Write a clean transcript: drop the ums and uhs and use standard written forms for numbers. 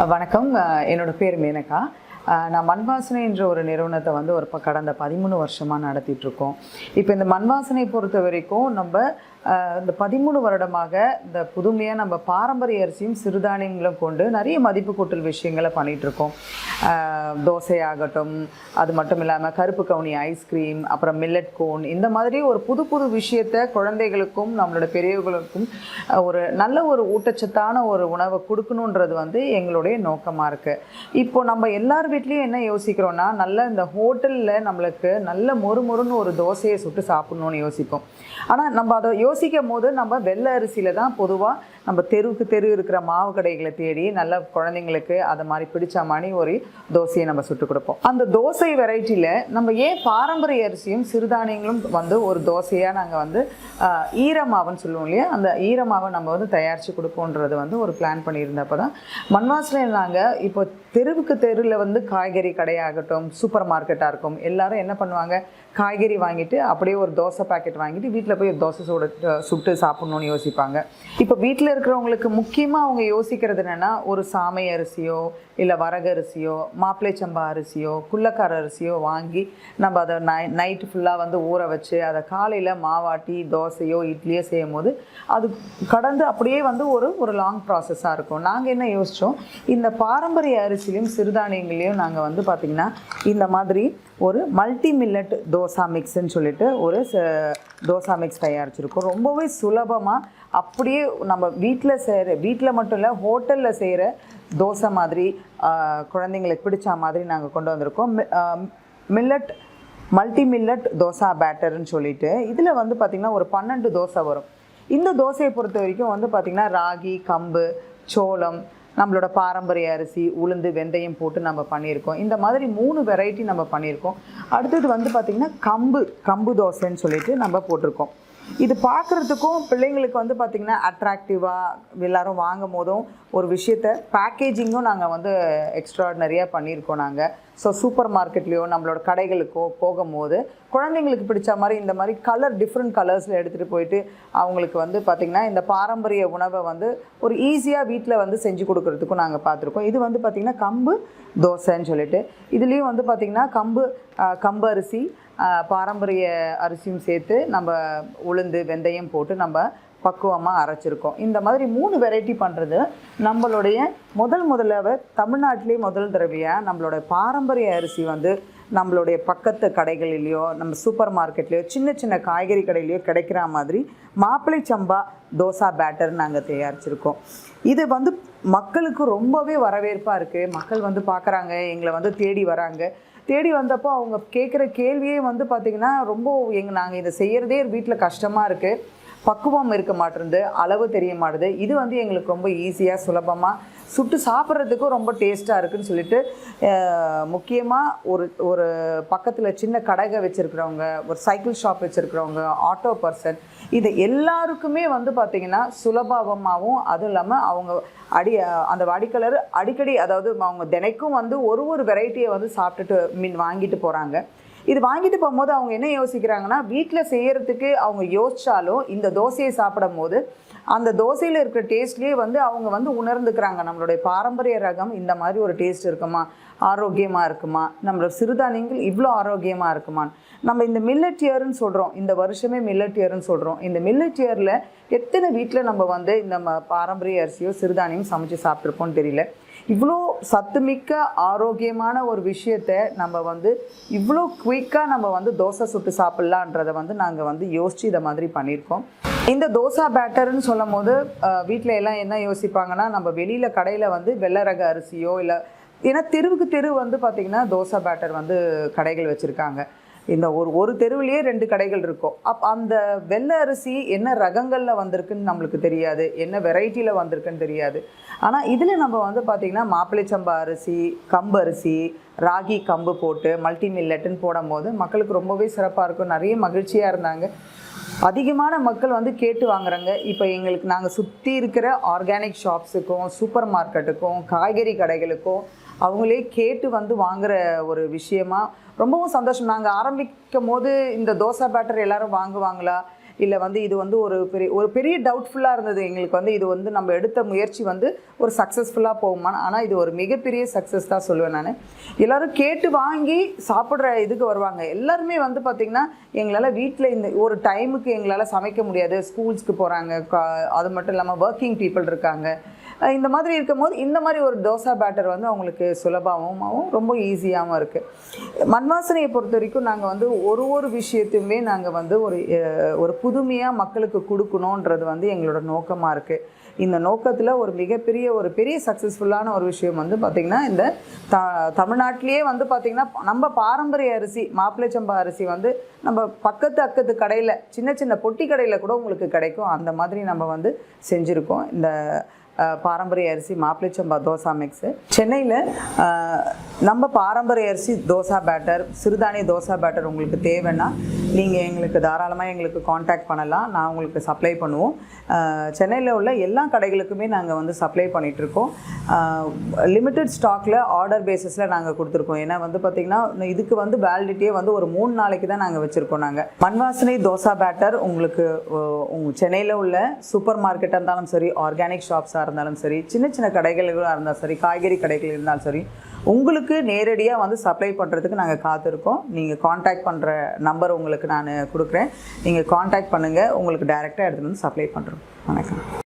வணக்கம். என்னோட பேர் மேனகா. நான் மண்வாசனை என்ற ஒரு நிறுவனத்தை வந்து கடந்த 13 வருஷமாக நடத்திட்டுருக்கோம். இப்போ இந்த மண்வாசனை பொறுத்த வரைக்கும் நம்ம இந்த 13 வருடமாக இந்த புதுமையாக நம்ம பாரம்பரிய அரிசியும் சிறுதானியங்களும் கொண்டு நிறைய மதிப்பு கூட்டல் விஷயங்களை பண்ணிகிட்ருக்கோம். தோசையாகட்டும், அது மட்டும் இல்லாமல் கருப்பு கவுனி ஐஸ்கிரீம், அப்புறம் மில்லட் கோன், இந்த மாதிரி ஒரு புது புது விஷயத்தை குழந்தைகளுக்கும் நம்மளோட பெரியவர்களுக்கும் ஒரு நல்ல ஒரு ஊட்டச்சத்தான ஒரு உணவை கொடுக்கணுன்றது வந்து எங்களுடைய நோக்கமாக இருக்குது. இப்போ நம்ம எல்லார் வீட்லேயும் என்ன யோசிக்கிறோன்னா, நல்ல இந்த ஹோட்டலில் நம்மளுக்கு நல்ல மொறுமொறுன்னு ஒரு தோசையை சுட்டு சாப்பிட்ணுன்னு யோசிப்போம். ஆனால் நம்ம அதை யோசிக்கும் போது நம்ம வெள்ளை அரிசியில் தான் பொதுவாக நம்ம தெருவுக்கு தெரு இருக்கிற மாவு கடைகளை தேடி நல்ல குழந்தைங்களுக்கு அதை மாதிரி பிடிச்ச மாதிரி ஒரு தோசையை நம்ம சுட்டு கொடுப்போம். அந்த தோசை வெரைட்டியில் நம்ம ஏன் பாரம்பரிய அரிசியும் சிறுதானியங்களும் வந்து ஒரு தோசையாக நாங்கள் வந்து ஈரமாவுன்னு சொல்லுவோம் இல்லையா, அந்த ஈரமாவை நம்ம வந்து தயாரித்து கொடுப்போன்றது வந்து ஒரு பிளான் பண்ணியிருந்தப்போ தான் மண்வாசனையில் நாங்கள் இப்போ தெருவுக்கு தெருவில் வந்து காய்கறி கடையாகட்டும், சூப்பர் மார்க்கெட்டாக இருக்கும், எல்லோரும் என்ன பண்ணுவாங்க, காய்கறி வாங்கிட்டு அப்படியே ஒரு தோசை பாக்கெட் வாங்கிட்டு வீட்டில் போய் தோசை சுட்டு சாப்பிட்ணுன்னு யோசிப்பாங்க. இப்போ வீட்டில் இருக்கிறவங்களுக்கு முக்கியமாக அவங்க யோசிக்கிறது என்னென்னா, ஒரு சாமை அரிசியோ இல்லை வரகரிசியோ மாப்பிள்ளை சம்பா அரிசியோ குள்ளக்கார அரிசியோ வாங்கி நம்ம அதை நைட்டு ஃபுல்லாக வந்து ஊற வச்சு அதை காலையில் மாவாட்டி தோசையோ இட்லியோ செய்யும் போது அது கடந்து அப்படியே வந்து ஒரு லாங் ப்ராசஸாக இருக்கும். நாங்கள் என்ன யோசித்தோம், இந்த பாரம்பரிய அரிசிலையும் சிறுதானியங்களையும் நாங்கள் வந்து பார்த்திங்கன்னா இந்த மாதிரி ஒரு மல்டி மில்லட் தோசா மிக்ஸ்ன்னு சொல்லிட்டு ஒரு தோசா மிக்ஸ் தயாரிச்சிருக்கோம். ரொம்பவே சுலபமாக அப்படியே நம்ம வீட்டில் மட்டும் இல்லை, ஹோட்டலில் செய்கிற தோசை மாதிரி குழந்தைங்களுக்கு பிடிச்ச மாதிரி நாங்கள் கொண்டு வந்திருக்கோம். மில்லட் மல்டி மில்லட் தோசா பேட்டர்ன்னு சொல்லிட்டு இதில் வந்து பார்த்திங்கன்னா ஒரு 12 தோசை வரும். இந்த தோசையை பொறுத்த வரைக்கும் வந்து பார்த்திங்கன்னா ராகி, கம்பு, சோளம், நம்மளோட பாரம்பரிய அரிசி, உளுந்து, வெந்தயம் போட்டு நம்ம பண்ணியிருக்கோம். இந்த மாதிரி 3 வெரைட்டி நம்ம பண்ணியிருக்கோம். அடுத்தது வந்து பார்த்திங்கன்னா கம்பு தோசைன்னு சொல்லிட்டு நம்ம போட்டிருக்கோம். இது பார்க்குறதுக்கும் பிள்ளைங்களுக்கு வந்து பார்த்திங்கன்னா அட்ராக்டிவாக எல்லோரும் வாங்கும் போதும் ஒரு விஷயத்தை பேக்கேஜிங்கும் நாங்கள் வந்து எக்ஸ்ட்ராடினரியாக பண்ணியிருக்கோம் நாங்கள். ஸோ சூப்பர் மார்க்கெட்லேயோ நம்மளோட கடைகளுக்கோ போகும்போது குழந்தைங்களுக்கு பிடிச்ச மாதிரி இந்த மாதிரி டிஃப்ரெண்ட் கலர்ஸில் எடுத்துகிட்டு போயிட்டு அவங்களுக்கு வந்து பார்த்திங்கன்னா இந்த பாரம்பரிய உணவை வந்து ஒரு ஈஸியாக வீட்டில் வந்து செஞ்சு கொடுக்குறதுக்கும் நாங்கள் பார்த்துருக்கோம். இது வந்து பார்த்திங்கன்னா கம்பு தோசைன்னு சொல்லிட்டு இதுலேயும் வந்து பார்த்திங்கன்னா கம்பு அரிசி, பாரம்பரிய அரிசியும் சேர்த்து நம்ம உளுந்து, வெந்தயம் போட்டு நம்ம பக்குவமாக அரைச்சிருக்கோம். இந்த மாதிரி 3 வெரைட்டி பண்ணுறது நம்மளுடைய முதலாக தமிழ்நாட்டிலே முதல் தடவையாக நம்மளோட பாரம்பரிய அரிசி வந்து நம்மளுடைய பக்கத்து கடைகளிலையோ நம்ம சூப்பர் மார்க்கெட்லேயோ சின்ன சின்ன காய்கறி கடையிலையோ கிடைக்கிற மாதிரி மாப்பிள்ளை சம்பா தோசா பேட்டர் நாங்கள் தயாரிச்சிருக்கோம். இது வந்து மக்களுக்கு ரொம்பவே வரவேற்பாக இருக்குது. மக்கள் வந்து பார்க்குறாங்க, எங்களை வந்து தேடி வராங்க. தேடி வந்தப்போ அவங்க கேட்குற கேள்வியே வந்து பார்த்திங்கன்னா நாங்கள் இதை செய்கிறதே வீட்டில் கஷ்டமாக இருக்குது, பக்குவம் இருக்க மாட்டேருந்து, அளவு தெரிய மாட்டுது. இது வந்து எங்களுக்கு ரொம்ப ஈஸியாக சுலபமாக சுட்டு சாப்பிட்றதுக்கும் ரொம்ப டேஸ்ட்டாக இருக்குதுன்னு சொல்லிட்டு முக்கியமாக ஒரு பக்கத்தில் சின்ன கடைகை வச்சுருக்கிறவங்க, ஒரு சைக்கிள் ஷாப் வச்சுருக்கிறவங்க, ஆட்டோ பர்சன், இது எல்லாருக்குமே வந்து பார்த்திங்கன்னா சுலபமாகவும் அதுவும் இல்லாமல் அவங்க அந்த வாடிக்கையாளர் அடிக்கடி, அதாவது அவங்க தினைக்கும் வந்து ஒரு வெரைட்டியை வந்து சாப்பிட்டுட்டு வாங்கிட்டு போகிறாங்க. இது வாங்கிட்டு போகும்போது அவங்க என்ன யோசிக்கிறாங்கன்னா, வீட்டில் செய்கிறதுக்கு அவங்க யோசித்தாலும் இந்த தோசையை சாப்பிடும் போது அந்த தோசையில் இருக்கிற டேஸ்ட்லேயே வந்து அவங்க வந்து உணர்ந்துக்கிறாங்க, நம்மளுடைய பாரம்பரிய ரகம் இந்த மாதிரி ஒரு டேஸ்ட் இருக்குமா, ஆரோக்கியமாக இருக்குமா, நம்மளோட சிறுதானியங்கள் இவ்வளோ ஆரோக்கியமாக இருக்குமான்னு. நம்ம இந்த மில்லட் இயர்னு சொல்கிறோம், இந்த வருஷமே மில்லட் இயர்னு சொல்கிறோம். இந்த மில்லட் இயரில் எத்தனை வீட்டில் நம்ம வந்து இந்த பாரம்பரிய அரிசியோ சிறுதானியம் சமைச்சு சாப்பிட்ருப்போம்னு தெரியல. இவ்வளோ சத்துமிக்க ஆரோக்கியமான ஒரு விஷயத்தை நம்ம வந்து இவ்வளோ குயிக்காக நம்ம வந்து தோசை சுட்டு சாப்பிட்லான்றதை வந்து நாங்கள் வந்து யோசித்து இதை மாதிரி பண்ணியிருக்கோம். இந்த தோசா பேட்டர்னு சொல்லும் போது வீட்டில் எல்லாம் என்ன யோசிப்பாங்கன்னா, நம்ம வெளியில் கடையில் வந்து வெள்ளை ரக அரிசியோ இல்லை, ஏன்னா தெருவுக்கு தெரு வந்து பார்த்திங்கன்னா தோசா பேட்டர் வந்து கடைகள் வச்சுருக்காங்க. இந்த ஒரு தெருவிலேயே 2 கடைகள் இருக்கும். அந்த வெள்ளை அரிசி என்ன ரகங்களில் வந்திருக்குன்னு நம்மளுக்கு தெரியாது, என்ன வெரைட்டியில் வந்திருக்குன்னு தெரியாது. ஆனால் இதில் நம்ம வந்து பார்த்திங்கன்னா மாப்பிள்ளை சம்பா அரிசி, கம்பு அரிசி, ராகி, கம்பு போட்டு மல்டி மில்லட்டுன்னு போடும்போது மக்களுக்கு ரொம்பவே சிறப்பாக இருக்கும். நிறைய மகிழ்ச்சியாக இருந்தாங்க. அதிகமான மக்கள் வந்து கேட்டு வாங்குறாங்க. இப்போ நாங்கள் சுற்றி இருக்கிற ஆர்கானிக் ஷாப்ஸுக்கும் சூப்பர் மார்க்கெட்டுக்கும் காய்கறி கடைகளுக்கும் அவங்களே கேட்டு வந்து வாங்குகிற ஒரு விஷயமா ரொம்பவும் சந்தோஷம். நாங்கள் ஆரம்பிக்கும் போது இந்த தோசை பேட்டர் எல்லோரும் வாங்குவாங்களா, இல்லை வந்து இது வந்து ஒரு பெரிய டவுட்ஃபுல்லாக இருந்தது எங்களுக்கு. வந்து இது வந்து நம்ம எடுத்த முயற்சி வந்து ஒரு சக்ஸஸ்ஃபுல்லாக போகுமா, ஆனால் இது ஒரு மிகப்பெரிய சக்ஸஸ் தான் சொல்லுவேன் நான். எல்லோரும் கேட்டு வாங்கி சாப்பிட்ற இதுக்கு வருவாங்க. எல்லாருமே வந்து பார்த்திங்கன்னா எங்களால் வீட்டில் இந்த ஒரு டைமுக்கு எங்களால் சமைக்க முடியாது, ஸ்கூல்ஸ்க்கு போகிறாங்க, அது மட்டும் இல்லாமல் ஒர்க்கிங் பீப்புள் இருக்காங்க. இந்த மாதிரி இருக்கும்போது இந்த மாதிரி ஒரு தோசா பேட்டர் வந்து அவங்களுக்கு சுலபமாகவும் ரொம்ப ஈஸியாகவும் இருக்குது. மண்வாசனையை பொறுத்த வரைக்கும் நாங்கள் வந்து ஒரு விஷயத்தையுமே நாங்கள் வந்து ஒரு புதுமையாக மக்களுக்கு கொடுக்கணுன்றது வந்து எங்களோட நோக்கமாக இருக்குது. இந்த நோக்கத்தில் ஒரு பெரிய சக்ஸஸ்ஃபுல்லான ஒரு விஷயம் வந்து பார்த்திங்கன்னா இந்த தமிழ்நாட்டிலேயே வந்து பார்த்திங்கன்னா நம்ம பாரம்பரிய அரிசி மாப்பிள்ளை சம்பா அரிசி வந்து நம்ம அக்கத்து கடையில் சின்ன பொட்டி கடையில் கூட உங்களுக்கு கிடைக்கும். அந்த மாதிரி நம்ம வந்து செஞ்சுருக்கோம் இந்த பாரம்பரிய அரிசி மாப்பிள்ளை சம்பா தோசா மிக்ஸு. சென்னையில் நம்ம பாரம்பரிய அரிசி தோசா பேட்டர், சிறுதானிய தோசா பேட்டர் உங்களுக்கு தேவைன்னா நீங்கள் எங்களுக்கு தாராளமாக எங்களுக்கு காண்டாக்ட் பண்ணலாம். நான் உங்களுக்கு சப்ளை பண்ணுவோம். சென்னையில் உள்ள எல்லா கடைகளுக்குமே நாங்கள் வந்து சப்ளை பண்ணிகிட்ருக்கோம். லிமிட்டட் ஸ்டாக்கில் ஆர்டர் பேஸிஸில் நாங்கள் கொடுத்துருக்கோம். ஏன்னா வந்து பார்த்திங்கன்னா இதுக்கு வந்து வேலிடிட்டியே வந்து ஒரு 3 நாளைக்கு தான் நாங்கள் வச்சுருக்கோம். நாங்கள் மண்வாசனை தோசா பேட்டர் உங்களுக்கு சென்னையில் உள்ள சூப்பர் மார்க்கெட்டாக இருந்தாலும் சரி, ஆர்கானிக் ஷாப்ஸாக இருந்தாலும் சரி, சின்ன கடைகளாக இருந்தாலும் சரி, காய்கறி கடைகள் இருந்தாலும் சரி, உங்களுக்கு நேரடியாக வந்து சப்ளை பண்ணுறதுக்கு நாங்கள் காத்திருக்கோம். நீங்கள் காண்டாக்ட் பண்ணுற நம்பர் உங்களுக்கு நான் கொடுக்குறேன். நீங்கள் காண்டாக்ட் பண்ணுங்கள், உங்களுக்கு டைரெக்டாக எடுத்துகிட்டு வந்து சப்ளை பண்ணுறோம். வணக்கம்.